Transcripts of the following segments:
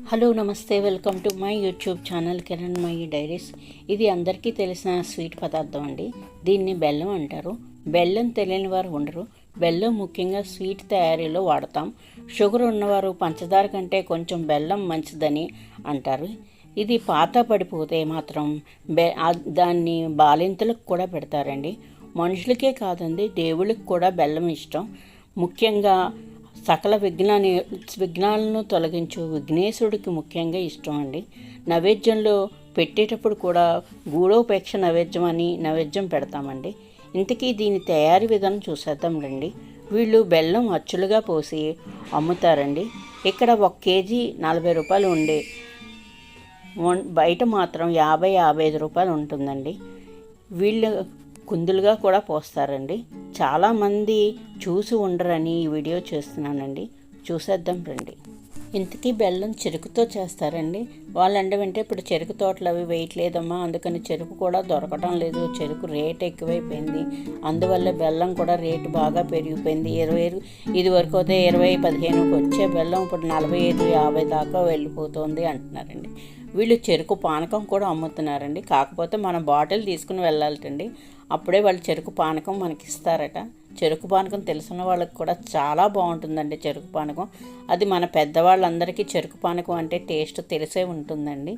Hello నమస్తే, welcome to my YouTube channel Kiranmayi diaries. ఇది అందరికీ తెలిసిన స్వీట్ పదార్థం అండి. దీన్ని బెల్లం అంటారు. బెల్లం తెలియని వారు ఉండరు. బెల్లం ముఖ్యంగా స్వీట్ తయారీలో వాడతాం. షుగర్ ఉన్నవారు పంచదార కంటే కొంచెం బెల్లం మంచిదని అంటారు. ఇది పాత పడిపోతే మాత్రం దాన్ని బాలింతలకు కూడా పెడతారండి. మనుషులకే కాదండి, దేవుళ్ళకి కూడా బెల్లం ఇష్టం. ముఖ్యంగా సకల విఘ్నాలను తొలగించు విఘ్నేశ్వరుడికి ముఖ్యంగా ఇష్టం అండి. నైవేద్యంలో పెట్టేటప్పుడు కూడా గూడోపేక్ష నైవేద్యం అని నైవేద్యం పెడతామండి. ఇంతకీ దీని తయారీ విధానం చూసేద్దాం రండి. వీళ్ళు బెల్లం అచ్చులుగా పోసి అమ్ముతారండి. ఇక్కడ 1 కేజీ 40 రూపాయలు ఉండే బయట మాత్రం 50-55 రూపాయలు ఉంటుందండి. వీళ్ళు కుందులుగా కూడా పోస్తారండి. చాలామంది చూసి ఉండరని ఈ వీడియో చేస్తున్నానండి. చూసేద్దాం రండి. ఇంతకీ బెల్లం చెరుకుతో చేస్తారండి. వాళ్ళంటే ఇప్పుడు చెరుకు తోటలు అవి వేయట్లేదమ్మా, అందుకని చెరుకు కూడా దొరకటం లేదు, చెరుకు రేట్ ఎక్కువైపోయింది, అందువల్ల బెల్లం కూడా రేటు బాగా పెరిగిపోయింది. 20 ఇది వరకు అయితే 20-15కి వచ్చే బెల్లం ఇప్పుడు 45-50 దాకా వెళ్ళిపోతుంది అంటున్నారండి. వీళ్ళు చెరుకు పానకం కూడా అమ్ముతున్నారండి. కాకపోతే మనం బాటిల్ తీసుకుని వెళ్ళాలటండి, అప్పుడే వాళ్ళు చెరుకు పానకం మనకి ఇస్తారట. చెరుకు పానకం తెలిసిన వాళ్ళకి కూడా చాలా బాగుంటుందండి చెరుకు పానకం. అది మన పెద్దవాళ్ళందరికీ చెరుకు పానకం అంటే టేస్ట్ తెలిసే ఉంటుందండి.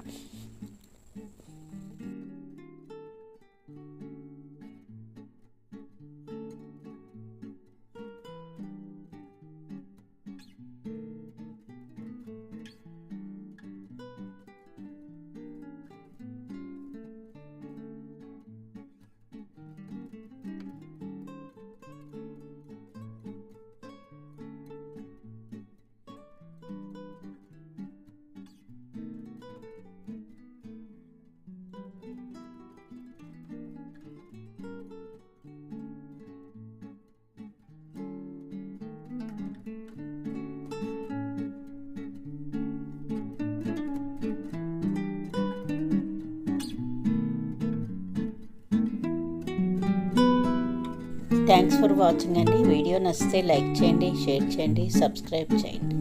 థ్యాంక్స్ ఫర్ వాచింగ్ అండి. వీడియో నచ్చితే లైక్ చేయండి, షేర్ చేయండి, సబ్స్క్రైబ్ చేయండి.